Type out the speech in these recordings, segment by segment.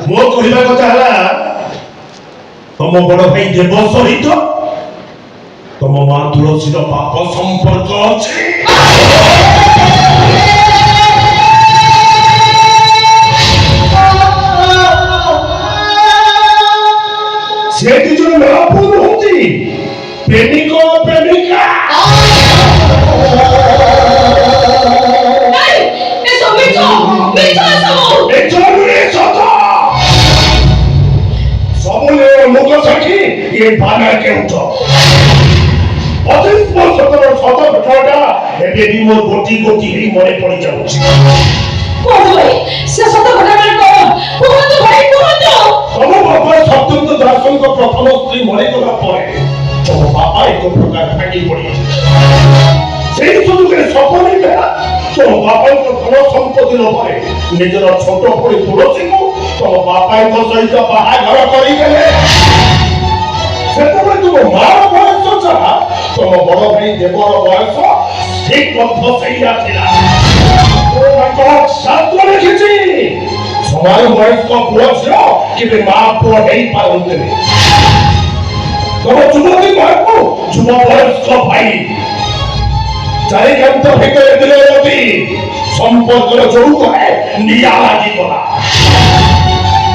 ମୋ କହିବା କଥା ହେଲା ତମ ବଡ ଭାଇ ଦେବ ସହିତ ତମ ମା ତୁଳସୀର ପାପ ସମ୍ପର୍କ ଅଛି। ସେ ଦି ଜଣ ମହାପୁରୁ ନୁହନ୍ତି, ପ୍ରେମିକ ପ୍ରେମିକା। মুখ সাক্ষী এ বানা কেউট অতীত সতর শত ঘটনাটা ଏବେ ବି ମୋର ଗୋଟି ଗୋଟି ହେଇ ମନେ ପଡି ଯାଉଛି। ସେ ସତ ଘଟଣା କଣ କୁହନ୍ତୁ ଭାଇ କୁହନ୍ତୁ। ତମ ବାପା ସତ୍ୟବ୍ରତ ଦାସଙ୍କ ପ୍ରଥମ ସ୍ତ୍ରୀ ମରିଗଲା ପରେ ତମ ବାପା ଏକ ପ୍ରକାର ଭାଙ୍ଗି ପଡିଥିଲେ। ସେଇ ସୁଯୋଗରେ ସଫଳ ହେଲା ତମ ବାପାଙ୍କ ଧନ ସମ୍ପତ୍ତି ଲୋଭରେ ନିଜର ଛୋଟ ପଡ଼ି ତୁଳସୀକୁ ତମ ବାପାଙ୍କ ସହିତ ବାହାଘର କରିଦେଲେ। ସେତେବେଳେ ତୁମ ମାର ବୟସ ଯାହା ତମ ବଡ ଭାଇ ଦେବର ବୟସ ଠିକ ମଧ୍ୟ ସେଇଆ ଥିଲା। ଶାସ୍ତ୍ର ଲେଖିଛି ସମାନ ବୟସ୍କ ପୁଅ ଝିଅ କେବେ ମା ପୁଅ ହେଇପାରନ୍ତିନି। ତମ ଯୁବତୀ ମାକୁ ଯୁବ ବୟସ୍କ ଭାଇ ଚାରିକାନ୍ତ ଭିତରେ ଦିନେ ଯଦି ସମ୍ପର୍କର ଯୋଉ କହେ ନିଆଁ ଲାଗିଗଲା।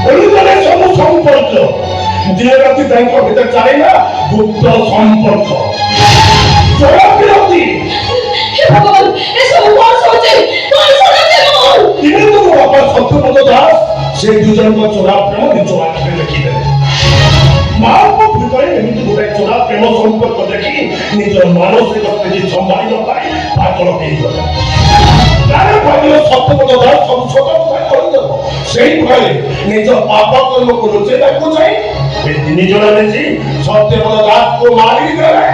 ଏଣୁକଲେ ସବୁ ସମ୍ପର୍କ ଦିନ ରାତି ତାଙ୍କ ଭିତରେ ଚାଲିଲା ଗୁପ୍ତ ସମ୍ପର୍କ। ଚୋରା ବିରତି ବାପା ସତ୍ୟବ୍ରତ ଦାସ ସେ ଦୁଇ ଜଣଙ୍କ ଚୋରା ପ୍ରେମ ନିଜ ଆଖିରେ ଲେଖିଦେଲେ। ମାଙ୍କ ଭିତରେ ଏମିତି ଗୋଟେ ଚୋରା ପ୍ରେମ ସମ୍ପର୍କ ଦେଖି ନିଜର ମାନସିକ ସ୍ଥିତି ସମ୍ଭାଳି ନ ପାରି ପାଗଳ ହେଇଗଲେ। ସତ୍ୟବ୍ରତ ଦାସ ସବୁ ସତ କଥା କରିଦେବ। ସେଇ ଭୟରେ ନିଜ ପାପ କର୍ମକୁ ଲୁଚେଇବାକୁ ଯାଇ ତିନି ଜଣ ମିଶି ସତ୍ୟବ୍ରତ ଦାସକୁ ମାରିଦେଲେ।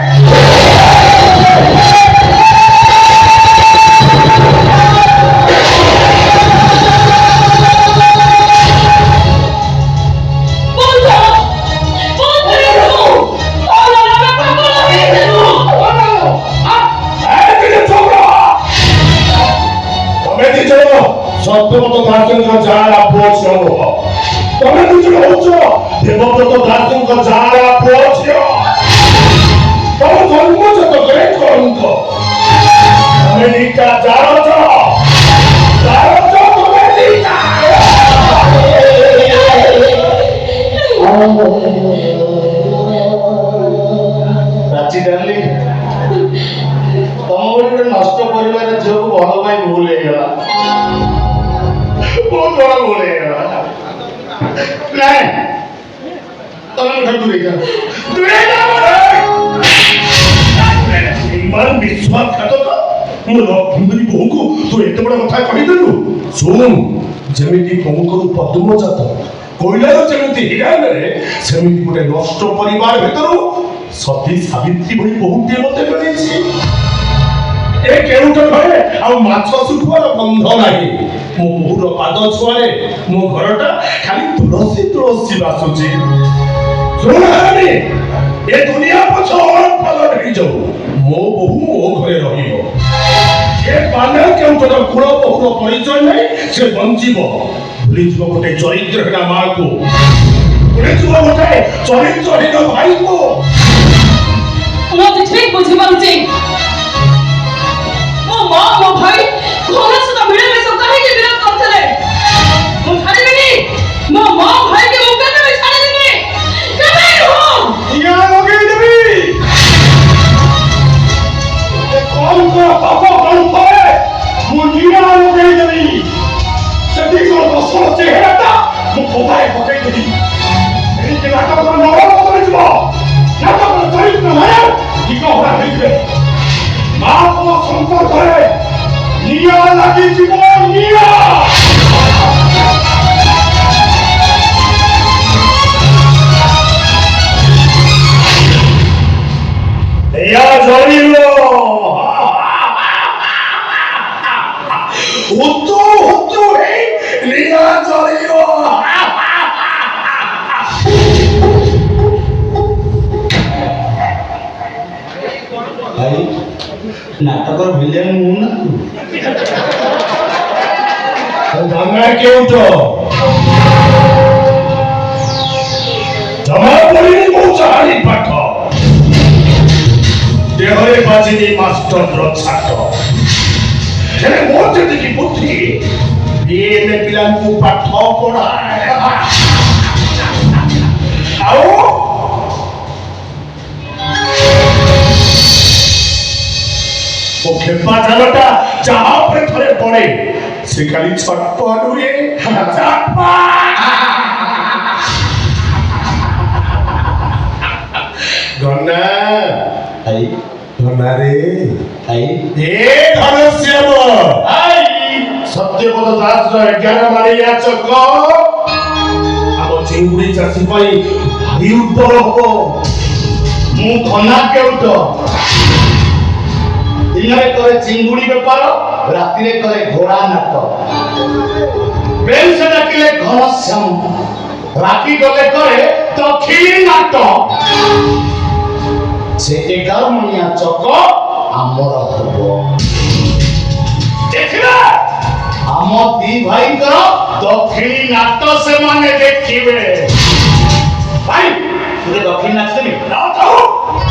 ସତ୍ୟବ୍ରତ ଦାସଙ୍କ ଯାହା ପୁଅ ଝିଅ ନୁହ, ତମେ ଦି ଜଣ ହଉଛ ଦେବବ୍ରତ ଦାସଙ୍କ ଯାହା ପୁଅ ଝିଅ। ତମ ଜନ୍ମ ଜାତକରେ କଳଙ୍କ। ତମେ ଦିଟା ଜାରଜ ତମେ ଦିଟା। ରାଚି ଡାର୍ଲିଂ, ତମ ଗୋଟେ ନଷ୍ଟ ପରିବାର ଝିଅକୁ ଭଲ ପାଇ ଭୁଲ ହେଇଗଲା। ବହୁତ ବଡ ଭୁଲ ହେଇଗଲା। ନାଇଁ ତମେ ଦୂରେଇ ଯାଅ। ଇମାନ ବିଶ୍ୱାସଘାତକ ମୋ ଲକ୍ଷ୍ମୀ ବୋହୂକୁ ତୁ ଏତେ ବଡ କଥା କହିଦେଲୁ। ଶୁଣ, ଯେମିତି ବୋହୂଙ୍କର ପଦ୍ମଜାତ କୋଇଲାର ଯେମିତି ହୀରା ମିଳେ ସେମିତି ଗୋଟେ ନଷ୍ଟ ପରିବାର ଭିତରୁ ସତୀ ସାବିତ୍ରୀ ଭଳି ବୋହୂଟିଏ ମତେ ମିଳିଛି। ଏ କେଉଟ ଘରେ ଆଉ ମାଛ ଶୁଖୁଆର ଗନ୍ଧ ନାହିଁ। ମୋ ବୋହୂର ପାଦ ଛୁଆରେ ମୋ ଘରଟା ଖାଲି ତୁଳସୀ ତୁଳସୀ ବାସୁଛି। ଶୁଣୁନି, ଏ ଦୁନିଆ ପଛ ଅଳପାଲଟ ହେଇଯାଉ, ମୋ ବୋହୂ ମୋ ଘରେ ରହିବ। ଏ ପାନା କେଉଟର କୁଳ ବୋହୂର ପରିଚୟ ନାହିଁ, ସେ ବଞ୍ଚିବ। ଭୁଲିଯିବ ଗୋଟେ ଚରିତ୍ରହୀନ ମାକୁ, ଭୁଲିଯିବ ଗୋଟେ ଚରିତ୍ରହୀନ ଭାଇକୁ। ମୁଁ ତ ଠିକ ବୁଝିପାରୁଛି ମୋ ମା ମୋ ଭାଇ ଘର ସହିତ ମିଳାମିଶ କାହିଁକି ବିରୋଧ କରୁଥିଲେ। ମୁଁ ଛାଡ଼ିବିନି ମୋ ମା ଭାଇକି ମୁଁ କେବେ ଛାଡ଼ିବିନି। କେବେ ନୁହଁ। ନିଆଁ ଲଗେଇଦେବି। କଳଙ୍କ ପାପ କଳୁପରେ ମୁଁ ନିଆଁ ଲଗେଇଦେବି। ସେଠି କଣ ଦଶର ଚେହେରାଟା ମୁଁ ପଦାରେ ପକେଇଦେବି। ଏମିତି ନାଟକର ନରମ କରିଯିବ। ନାଟକର ଚରିତ୍ର ନାହିଁ ଠିକ ଭରା ହେଇଯିବେ। ମା ପୁଅ ସମ୍ପର୍କରେ ନିଆଁ ଲାଗିଯିବ। ନିଆଁ ଏୟା ଜଳିବ। ହୁତୁ ହୁତୁ ହେଇ ନିଆଁ ଜଳିବ। ଭାଇ ନାଟକର ଭିଲିଆନ ମୁଁ ନା ଭାଙ୍ଗା କେଉଟ ଚନ୍ଦ୍ର ଛାଟ ହେଲେ ମୋର ଯେତିକି ବୁଦ୍ଧି ବିଏମ୍ଏ ପିଲାଙ୍କୁ ପାଠ ପଢ଼ାଏ ଆଉ ଓ ଖେପା ଜାଲଟା ଯାହା ଉପରେ ଥରେ ପଡ଼େ ସେ ଖାଲି ଛଟପଟ ହୁଏ ଗନା ଆଇ ଗନାରେ ଆଇ ଏ ଧନଶ୍ୟାମ ଆଇ ସତ୍ୟପଦ ଦାସର 11 ମାଳିଆ ଚକ ଆମ ଚିଙ୍ଗୁଡ଼ି ଚାଷୀ ପାଇଁ ଭାରି ଉର୍ବର ହବ ମୁଁ ଘନା କେଉଟ ଦିନରେ କରେ ଚିଙ୍ଗୁଡ଼ି ବେପାର ରାତିରେ କରେ ଘୋଡ଼ା ନାଟ ବେଉସା ଡାକିଲେ ଘନଶ୍ୟାମ ରାତି ଗଲେ କରେ ଦକ୍ଷିଣୀ ନାଟ ସେ 11 ମଣିଆ ଚକ ଆମର ହବ ଦେଖିବା ଆମ ଦି ଭାଇଙ୍କର ଦକ୍ଷିଣୀ ନାଟ ସେମାନେ ଦେଖିବେ ଭାଇ ତୁ ଦକ୍ଷିଣୀ ନାଚ ଦେବି